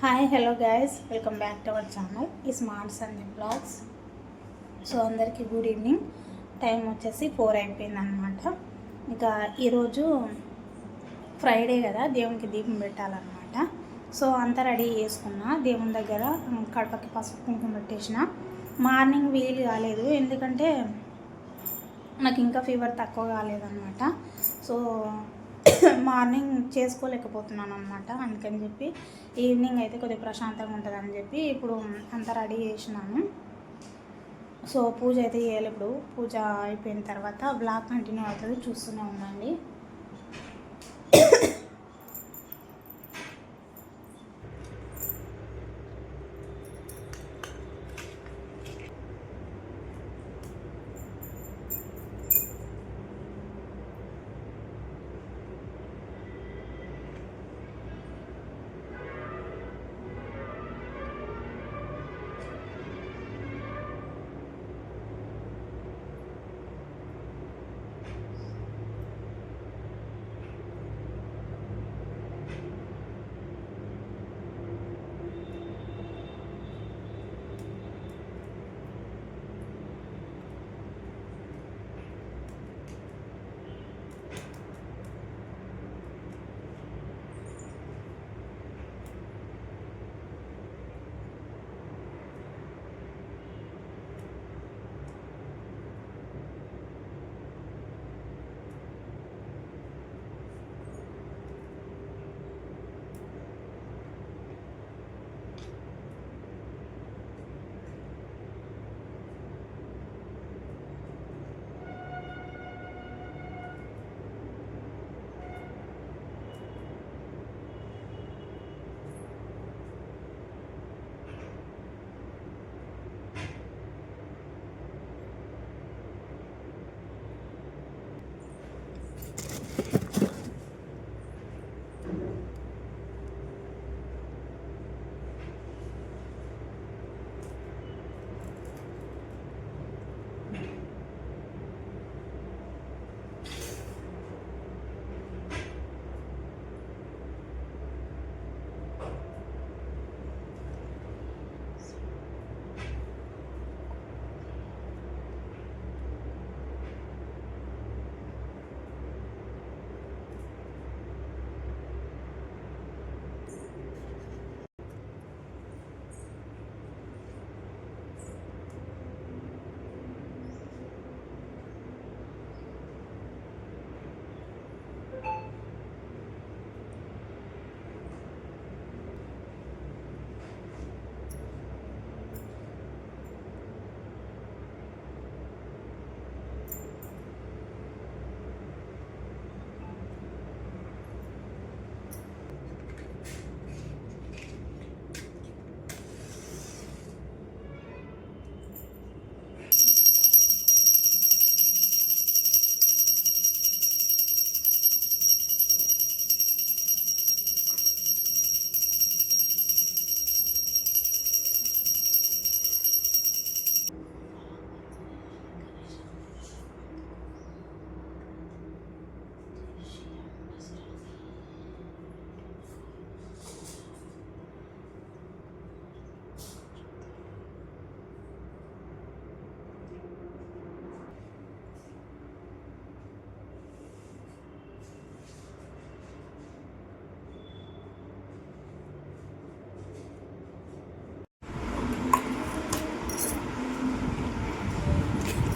Hi hello guys, welcome back to our channel ఈ smart Sunday blogs. So అందరికీ good evening. Time వచ్చేసి 4 అయిపోయింది అనమాట. ఇంకా ఈరోజు ఫ్రైడే కదా, దేవునికి దీపం పెట్టాలన్నమాట. సో అంతా రెడీ చేసుకున్నా, దేవుని దగ్గర కడపకి పసుపు కుంకుమ పెట్టేసిన. మార్నింగ్ వీలు కాలేదు, ఎందుకంటే నాకు ఇంకా ఫీవర్ తక్కువ కాలేదన్నమాట. సో మార్నింగ్ చేసుకోలేకపోతున్నాను అనమాట. అందుకని చెప్పి ఈవినింగ్ అయితే కొద్దిగా ప్రశాంతంగా ఉంటుందని చెప్పి ఇప్పుడు అంతా రెడీ చేసినాను. సో పూజ అయితే చేయాలి. ఇప్పుడు పూజ అయిపోయిన తర్వాత బ్లాగ్ కంటిన్యూ అవుతుంది, చూస్తూనే ఉండండి.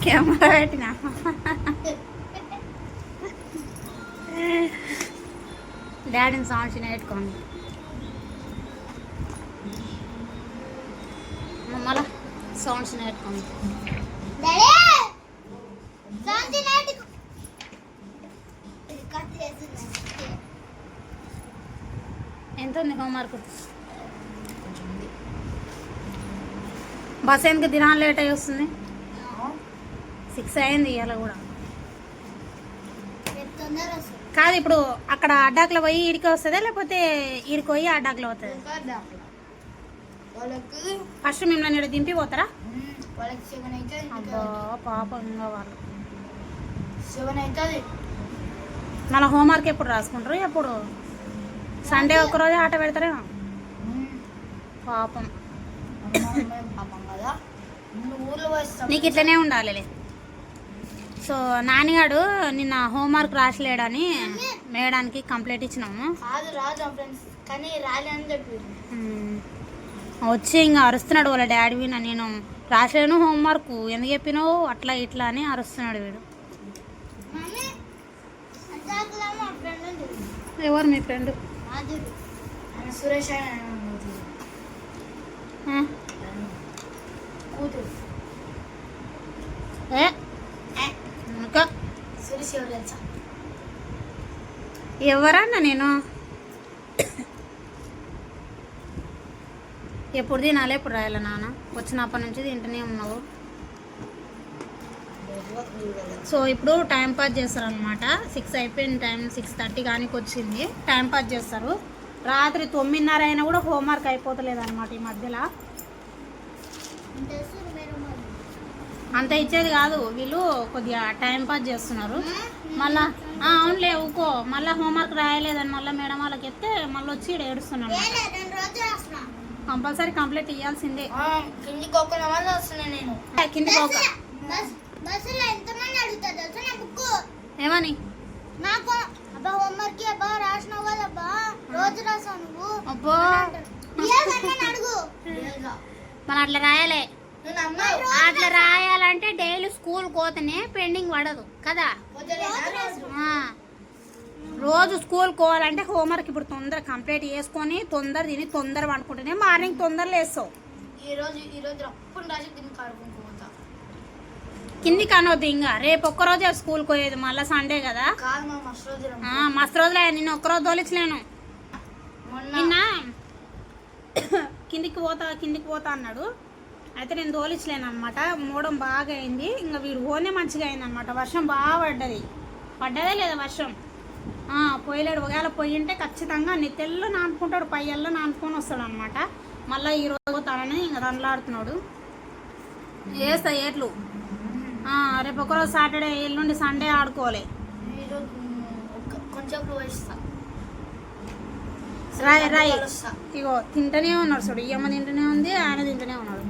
కెమెరా పెట్టినా డాడీని సౌండ్ చిన్న పెట్టుకోండి. మళ్ళా సౌండ్ చిన్న పెట్టుకోండి. ఎంత ఉంది హోంవర్క్? బస్ ఎందుకు దినాలు లేట్ అయ్యి వస్తుంది? 6 అయింది ఇవాళ కూడా. కాదు, ఇప్పుడు అక్కడ అడ్డాకులో పోయి ఈడికి వస్తుందా, లేకపోతే ఈడికి పోయి అడ్డాకులో అవుతుంది? ఫస్ట్ మిమ్మల్ని ఇక్కడ దింపి పోతారా? అబ్బా పాపం, ఇంకా వాళ్ళు మళ్ళీ హోంవర్క్ ఎప్పుడు రాసుకుంటారు? ఎప్పుడు సండే ఒక్కరోజే ఆట పెడతారేమో. పాపం. పాపం కదా, ఊర్లో నీకు ఇట్లనే ఉండాలి. సో నాన్నగాడు నిన్న హోంవర్క్ రాసలేడని మేడానికి కంప్లైంట్ ఇచ్చినాము. కానీ రాలేని చెప్పి వచ్చి ఇంకా అరుస్తున్నాడు వాళ్ళ డాడీ విన, నేను రాసలేను హోంవర్క్ ఎందుకు చెప్పినావు అట్లా ఇట్లా అని అరుస్తున్నాడు వీడు. ఎవరు మీ ఫ్రెండ్? సురేష్ సురేష్ ఎవరు తెలుసా? ఎవరన్నా నేను ఎప్పుడు తినాలి ఎప్పుడు రాయాలి నాన్న? వచ్చినప్పటి నుంచి తింటూనే ఉన్నావు. సో ఇప్పుడు టైం పాస్ చేస్తారు అనమాట. 6 అయిపోయిన టైం 6:30 కానీ వచ్చింది. టైం పాస్ చేస్తారు. రాత్రి 9:30 అయినా కూడా హోంవర్క్ అయిపోతలేదు అనమాట. ఈ మధ్యలో అంత ఇచ్చేది కాదు, వీళ్ళు కొద్దిగా టైం పాస్ చేస్తున్నారు. మళ్ళా అవునులే ఊకో, మళ్ళీ హోంవర్క్ రాయలేదని మళ్ళీ మేడం వాళ్ళకి ఎత్తే మళ్ళీ వచ్చి ఇక్కడ ఏడుస్తున్నాను. కంపల్సరీ కంప్లీట్ ఇవ్వాల్సిందే. కిందికి పోక ఏమని మన అట్లా రాయాలి. అట్లా రాయాలంటే డైలీ స్కూల్ పోతేనే పెండింగ్ పడదు కదా. రోజు స్కూల్ పోవాలంటే హోంవర్క్ ఇప్పుడు తొందర కంప్లీట్ చేసుకొని తొందర తిని తొందర పడుకుంటేనే మార్నింగ్ తొందర లేస్తావు. కిందికి అనవద్దు, ఇంకా రేపు ఒక్కరోజే స్కూల్కి పోయేది, మళ్ళీ సండే కదా. మస్తు రోజులే, నిన్న ఒక్కరోజు తోలించలేను. నిన్న కిందికి పోతా అన్నాడు. అయితే నేను తోలించలేను అనమాట. మూడం బాగా అయింది, ఇంకా వీడు ఓనే మంచిగా అయింది అనమాట. వర్షం బాగా పడ్డదే లేదా వర్షం. పోయలేడు. ఒకవేళ పోయింటే ఖచ్చితంగా నెత్తెల్లో నానుకుంటాడు, పయ్యల్లో నానుకొని వస్తాడు అనమాట. మళ్ళీ ఈరోజు పోతాడని ఇంకా దండలాడుతున్నాడు. వేస్తా ఏట్లు. రేపు ఒకరోజు సాటర్డే, ఎల్లుండి సండే ఆడుకోవాలి. రాయి ఇగో తింటూనే ఉన్నాడు చూడు. ఈ అమ్మ తింటూనే ఉంది, ఆయన తింటూనే ఉన్నాడు.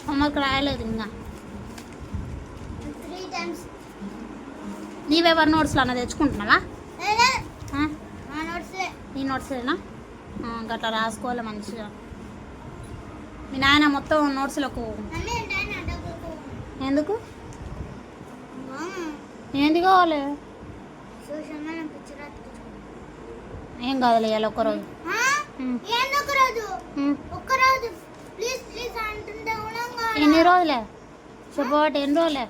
హోంవర్క్ రాయలేదు ఇంకా. నీవెవరి నోట్స్లో అన్న తెచ్చుకుంటున్నావా? ఈ నోట్స్లేనా? గట్లా రాసుకోవాలి మంచిగా. మీ నాయన మొత్తం నోట్స్లకు ఎందుకు ఏంది కావాలి? ఏం కావాలి ఇవాళ ఒక్కరోజు. ఎన్ని రోజులే చెప్పబట్టి? ఎన్ని రోజులే?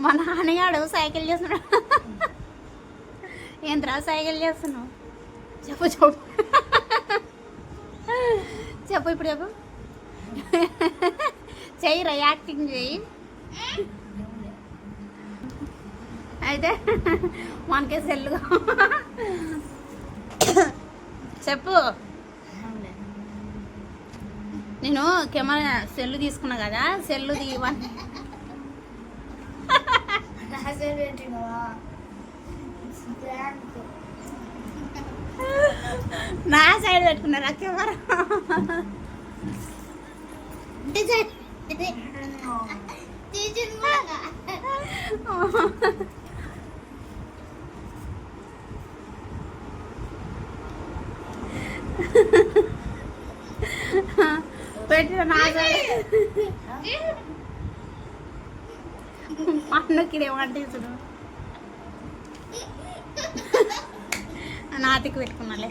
మా నాన్నగాడు సైకిల్ చేస్తున్నాడు. ఏంట్రా సైకిల్ చేస్తున్నావు? చెప్పు ఇప్పుడు చెప్పు. చెయ్యిరా, యాక్టింగ్ చెయ్యి. అయితే మనకే సెల్లుగా చెప్పు. నేను కెమెరా సెల్లు తీసుకున్నా కదా, సెల్లు తీయమని నా సైడ్ పెట్టుకున్నారా కెమెరా? పెట్టిన నా సైడ్ అన్నకి ఏమంటే చూడు, నాతికి పెట్టుకున్నాలే.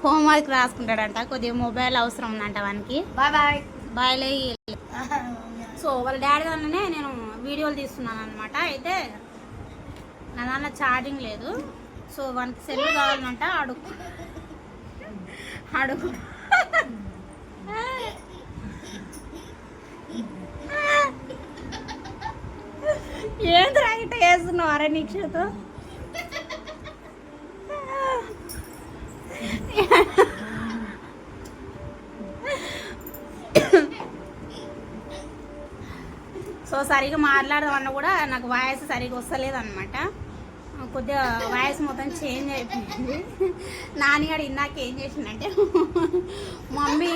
హోంవర్క్ రాసుకుంటాడంట, కొద్దిగా మొబైల్ అవసరం ఉందంట వానికి. బాయ్లే. సో వాళ్ళ డాడీ దాన్నే నేను వీడియోలు తీస్తున్నాను అనమాట. అయితే నా దాంట్లో ఛార్జింగ్ లేదు. సో వానికి సెల్ కావాలంట. అడుగు ఏంది రైట్ వేస్తున్నావు? అరే నిక్షతో సరిగా మాట్లాడదామన్నా కూడా నాకు వాయిస్ సరిగా వస్తలేదు అనమాట. కొద్దిగా వాయిస్ మొత్తం చేంజ్ అయిపోయింది. నాన్నగాడు ఇందాక ఏం చేసిందంటే మమ్మీ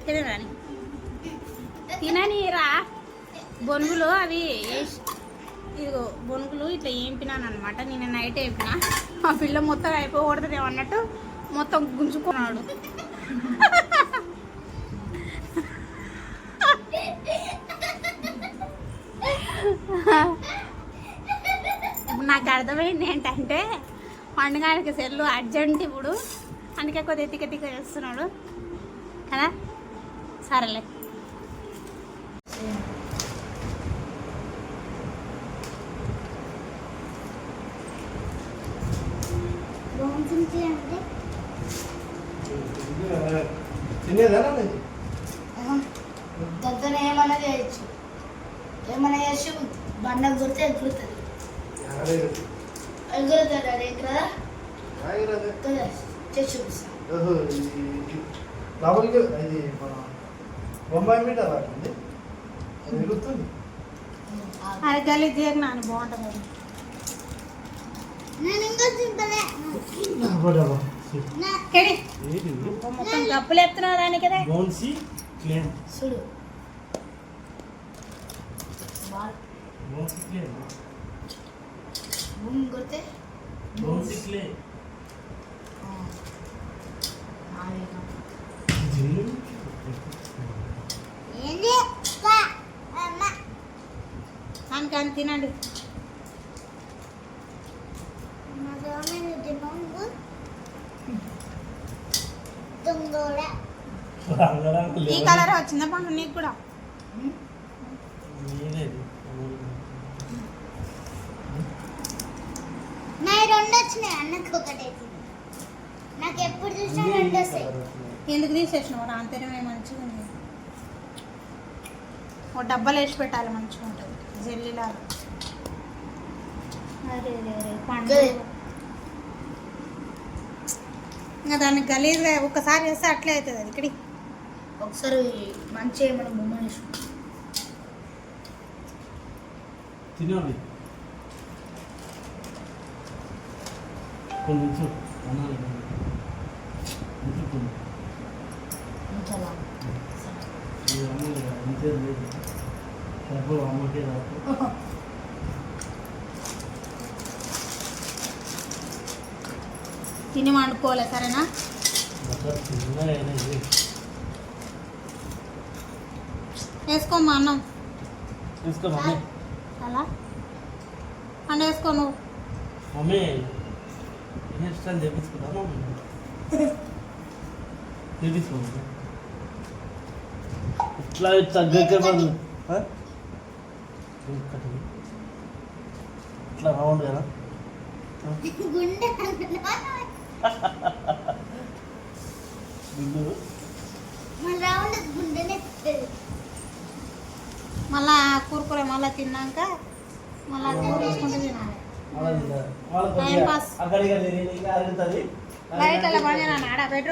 తినరాని తిననీరా బొనుగులు అవి ఇదిగో బొనుగులు ఇట్లా ఏంపినాను అనమాట. నేను నైట్ వేపిన ఆ పిల్ల మొత్తం అయిపోకూడదు అన్నట్టు మొత్తం గుంజుకున్నాడు. నాకు అర్థమైంది ఏంటంటే పండుగకి సెల్లు అర్జెంట్ ఇప్పుడు, అందుకే కొద్దిగా తిక్క చేస్తున్నాడు కదా. సరేలే దగ్గర ఏమైనా చేయొచ్చు, ఏమైనా చేసి బండ గుర్తే ఎగురుతుంది. ఎగురుతుంది అది ఎక్కడా చేసి చూపిస్తాను. బొంబాయి మీట రాకండి, అది ఎగురుతుంది. అది గలీజ్ చేయకు నాన్న, బాగుంటుంది. నేను ఇంకా తింటలే. మొత్తం గప్పులు ఎత్తున్నావు దానికి కదా. చూడు భూమి కొడితే కానీ తినండి. ఈ కలర్ వచ్చిందా పండు నీకు కూడా? రెండు వచ్చినాయి, అన్నకు ఒకటి. నాకు ఎప్పుడు చూసినా రెండు వస్తాయి. ఎందుకు తీసేసినావు? రాంతేనే మంచిగా ఉంది. ఒక డబ్బాలు వేసి పెట్టాలి, మంచిగా ఉంటుంది జెల్లీలాగా. అరే పండు ఇంకా దాన్ని గలీజ్గా ఒక్కసారి చేస్తే అట్లే అవుతుంది. అది ఇక్కడి ఒకసారి మంచిగా ఏమైనా బొమ్మ వేసుకుంటాం. తినాలి కొంచెం అనాలి అంతే లేదు డబ్బులు అమ్మకే రాదు. తిని వండుకోవాలి సరేనా? వేసుకోమ్మా అన్నం తీసుకో మమ్మీ. అలా అండ్ వేసుకో నువ్వు. మమ్మీ హెయిర్ స్టైల్ చేపించుకుంటా మమ్మీ, చేపించుకో ఇట్లా తగ్గక ఇట్లా రౌండ్ కదా మళ్ళా కూరకూర మళ్ళీ తిన్నాక మళ్ళీ కూర వేసుకుంటూ తినాలి. టైం పాస్ అక్కడికి బయట అలా పని ఆడ బెడ్రూమ్